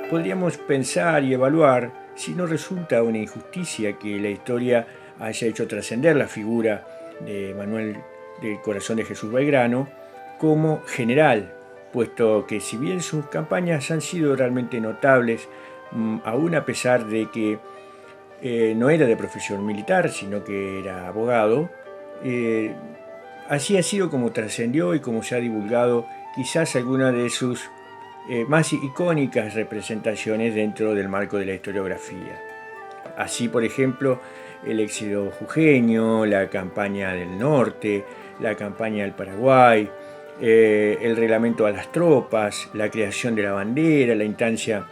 podríamos pensar y evaluar si no resulta una injusticia que la historia haya hecho trascender la figura de Manuel del Corazón de Jesús Belgrano como general, puesto que si bien sus campañas han sido realmente notables, aún a pesar de que no era de profesión militar, sino que era abogado, así ha sido como trascendió y como se ha divulgado quizás alguna de sus más icónicas representaciones dentro del marco de la historiografía. Así, por ejemplo, el éxodo jujeño, la campaña del norte, la campaña del Paraguay, el reglamento a las tropas, la creación de la bandera, la instancia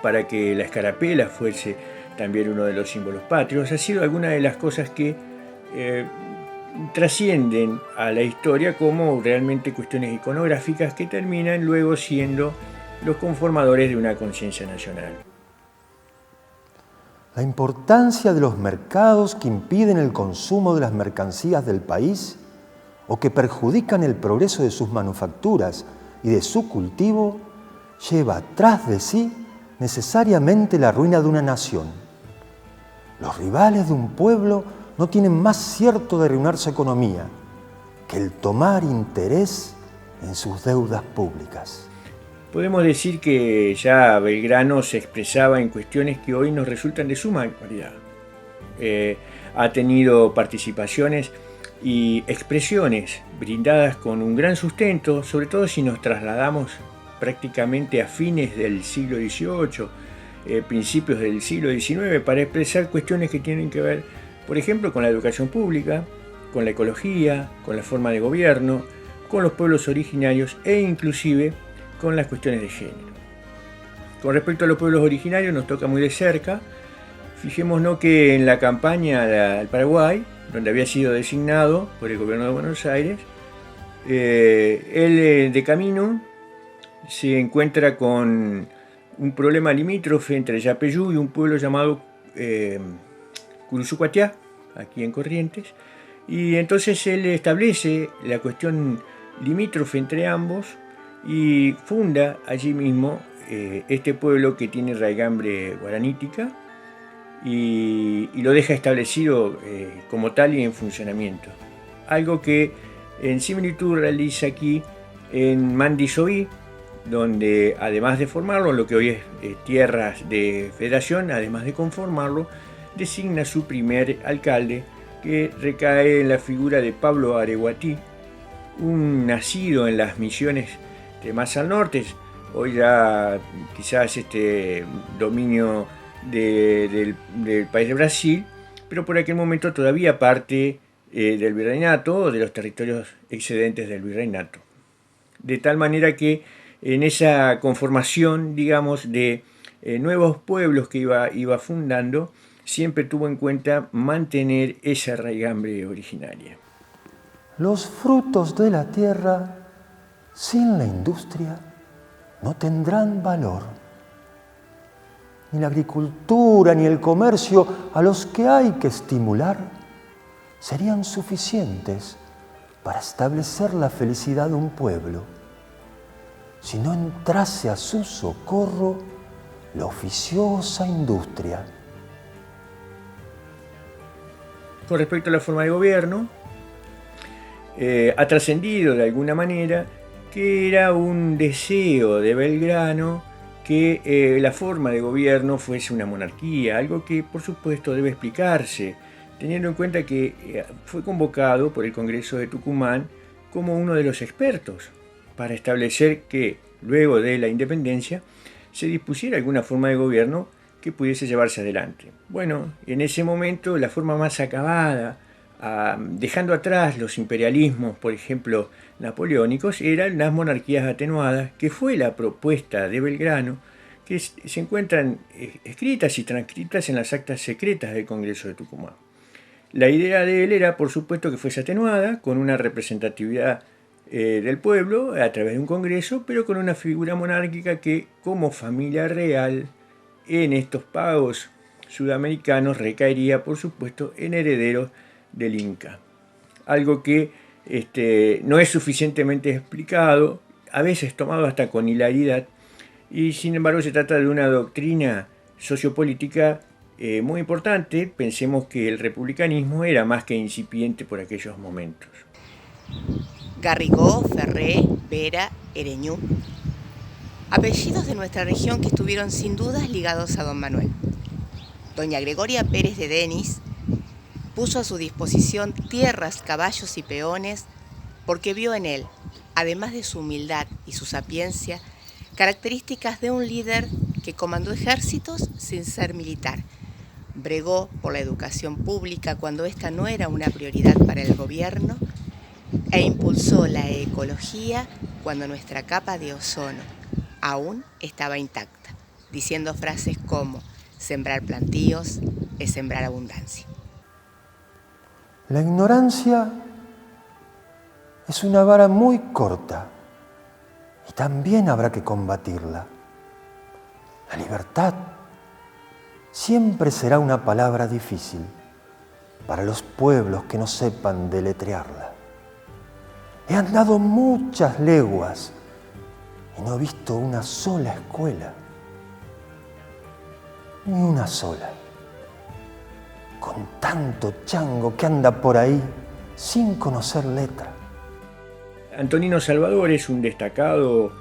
para que la escarapela fuese también uno de los símbolos patrios, ha sido alguna de las cosas que trascienden a la historia como realmente cuestiones iconográficas que terminan luego siendo los conformadores de una conciencia nacional. La importancia de los mercados que impiden el consumo de las mercancías del país o que perjudican el progreso de sus manufacturas y de su cultivo lleva tras de sí necesariamente la ruina de una nación. Los rivales de un pueblo no tienen más cierto de arruinar su economía que el tomar interés en sus deudas públicas. Podemos decir que ya Belgrano se expresaba en cuestiones que hoy nos resultan de suma actualidad. Ha tenido participaciones y expresiones brindadas con un gran sustento, sobre todo si nos trasladamos prácticamente a fines del siglo XVIII, principios del siglo XIX, para expresar cuestiones que tienen que ver, por ejemplo, con la educación pública, con la ecología, con la forma de gobierno, con los pueblos originarios e inclusive con las cuestiones de género. Con respecto a los pueblos originarios nos toca muy de cerca. Fijémonos que en la campaña al Paraguay, donde había sido designado por el gobierno de Buenos Aires, él de camino se encuentra con un problema limítrofe entre Yapeyú y un pueblo llamado Curuzucuatiá, aquí en Corrientes, y entonces él establece la cuestión limítrofe entre ambos y funda allí mismo este pueblo que tiene raigambre guaranítica y lo deja establecido como tal y en funcionamiento. Algo que en similitud realiza aquí en Mandisoví, donde además de formarlo, lo que hoy es tierras de federación, además de conformarlo, designa su primer alcalde, que recae en la figura de Pablo Areguatí, un nacido en las misiones de más al norte, hoy ya quizás dominio del país de Brasil, pero por aquel momento todavía parte del virreinato o de los territorios excedentes del virreinato. De tal manera que en esa conformación, digamos, de nuevos pueblos que iba fundando, siempre tuvo en cuenta mantener esa raigambre originaria. Los frutos de la tierra, sin la industria, no tendrán valor. Ni la agricultura ni el comercio a los que hay que estimular serían suficientes para establecer la felicidad de un pueblo, si no entrase a su socorro la oficiosa industria. Con respecto a la forma de gobierno, ha trascendido de alguna manera que era un deseo de Belgrano que la forma de gobierno fuese una monarquía, algo que por supuesto debe explicarse, teniendo en cuenta que fue convocado por el Congreso de Tucumán como uno de los expertos para establecer que luego de la independencia se dispusiera alguna forma de gobierno que pudiese llevarse adelante. Bueno, en ese momento la forma más acabada, dejando atrás los imperialismos, por ejemplo, napoleónicos, eran las monarquías atenuadas, que fue la propuesta de Belgrano, que se encuentran escritas y transcritas en las actas secretas del Congreso de Tucumán. La idea de él era, por supuesto, que fuese atenuada, con una representatividad del pueblo a través de un congreso, pero con una figura monárquica que, como familia real, en estos pagos sudamericanos recaería, por supuesto, en herederos del Inca. Algo que no es suficientemente explicado, a veces tomado hasta con hilaridad, y sin embargo se trata de una doctrina sociopolítica muy importante. Pensemos que el republicanismo era más que incipiente por aquellos momentos. Garrigó, Ferré, Vera, Ereñú. Apellidos de nuestra región que estuvieron sin dudas ligados a don Manuel. Doña Gregoria Pérez de Denis puso a su disposición tierras, caballos y peones porque vio en él, además de su humildad y su sapiencia, características de un líder que comandó ejércitos sin ser militar. Bregó por la educación pública cuando esta no era una prioridad para el gobierno e impulsó la ecología cuando nuestra capa de ozono aún estaba intacta, diciendo frases como sembrar plantíos es sembrar abundancia. La ignorancia es una vara muy corta y también habrá que combatirla. La libertad siempre será una palabra difícil para los pueblos que no sepan deletrearla. He andado muchas leguas y no he visto una sola escuela, ni una sola, con tanto chango que anda por ahí sin conocer letra. Antonino Salvador es un destacado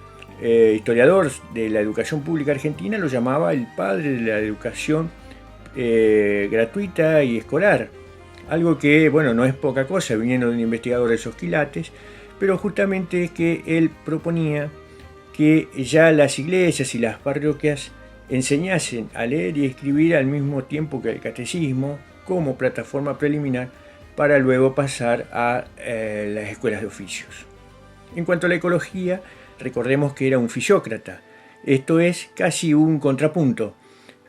historiador de la educación pública argentina, lo llamaba el padre de la educación gratuita y escolar. Algo que, bueno, no es poca cosa, viniendo de un investigador de esos quilates, pero justamente es que él proponía que ya las iglesias y las parroquias enseñasen a leer y escribir al mismo tiempo que el catecismo como plataforma preliminar para luego pasar a las escuelas de oficios. En cuanto a la ecología, recordemos que era un fisiócrata. Esto es casi un contrapunto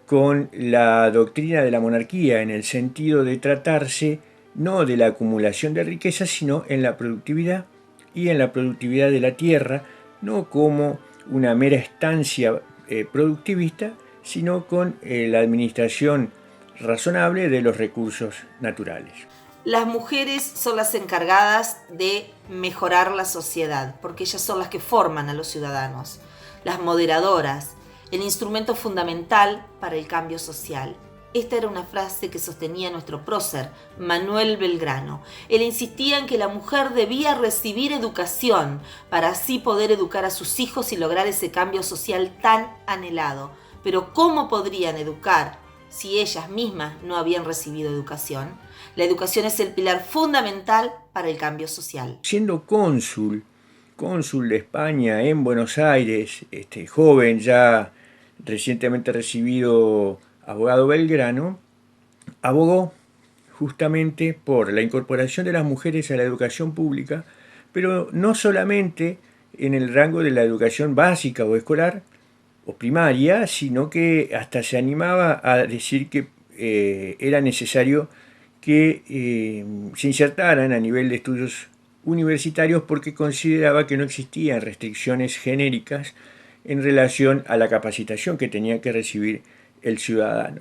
con la doctrina de la monarquía en el sentido de tratarse no de la acumulación de riquezas, sino en la productividad y en la productividad de la tierra, no como una mera estancia productivista, sino con la administración razonable de los recursos naturales. Las mujeres son las encargadas de mejorar la sociedad, porque ellas son las que forman a los ciudadanos, las moderadoras, el instrumento fundamental para el cambio social. Esta era una frase que sostenía nuestro prócer, Manuel Belgrano. Él insistía en que la mujer debía recibir educación para así poder educar a sus hijos y lograr ese cambio social tan anhelado. Pero ¿cómo podrían educar si ellas mismas no habían recibido educación? La educación es el pilar fundamental para el cambio social. Siendo cónsul de España en Buenos Aires, joven ya recientemente recibido abogado Belgrano, abogó justamente por la incorporación de las mujeres a la educación pública, pero no solamente en el rango de la educación básica o escolar o primaria, sino que hasta se animaba a decir que era necesario que se insertaran a nivel de estudios universitarios porque consideraba que no existían restricciones genéricas en relación a la capacitación que tenía que recibir el ciudadano.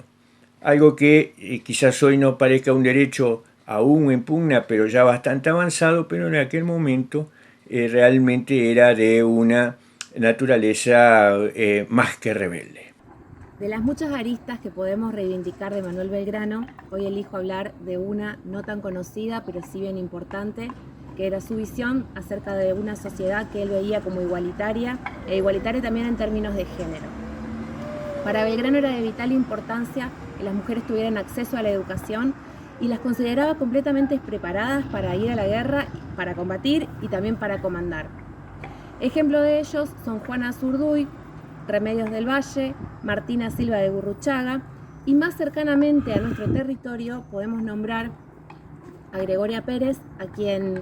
Algo que quizás hoy no parezca un derecho aún en pugna, pero ya bastante avanzado, pero en aquel momento realmente era de una naturaleza más que rebelde. De las muchas aristas que podemos reivindicar de Manuel Belgrano, hoy elijo hablar de una no tan conocida, pero sí bien importante, que era su visión acerca de una sociedad que él veía como igualitaria, e igualitaria también en términos de género. Para Belgrano era de vital importancia que las mujeres tuvieran acceso a la educación y las consideraba completamente preparadas para ir a la guerra, para combatir y también para comandar. Ejemplo de ellos son Juana Zurduy, Remedios del Valle, Martina Silva de Gurruchaga, y más cercanamente a nuestro territorio podemos nombrar a Gregoria Pérez, a quien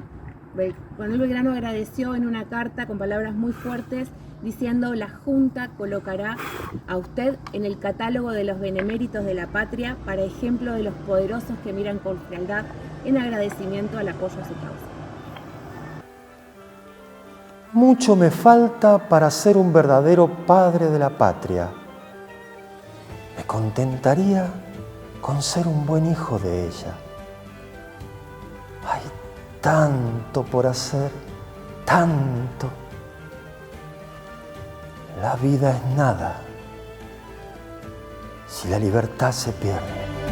Manuel Belgrano agradeció en una carta con palabras muy fuertes, diciendo: la Junta colocará a usted en el catálogo de los beneméritos de la patria para ejemplo de los poderosos que miran con frialdad en agradecimiento al apoyo a su causa. Mucho me falta para ser un verdadero padre de la patria. Me contentaría con ser un buen hijo de ella. Hay tanto por hacer, tanto. La vida es nada si la libertad se pierde.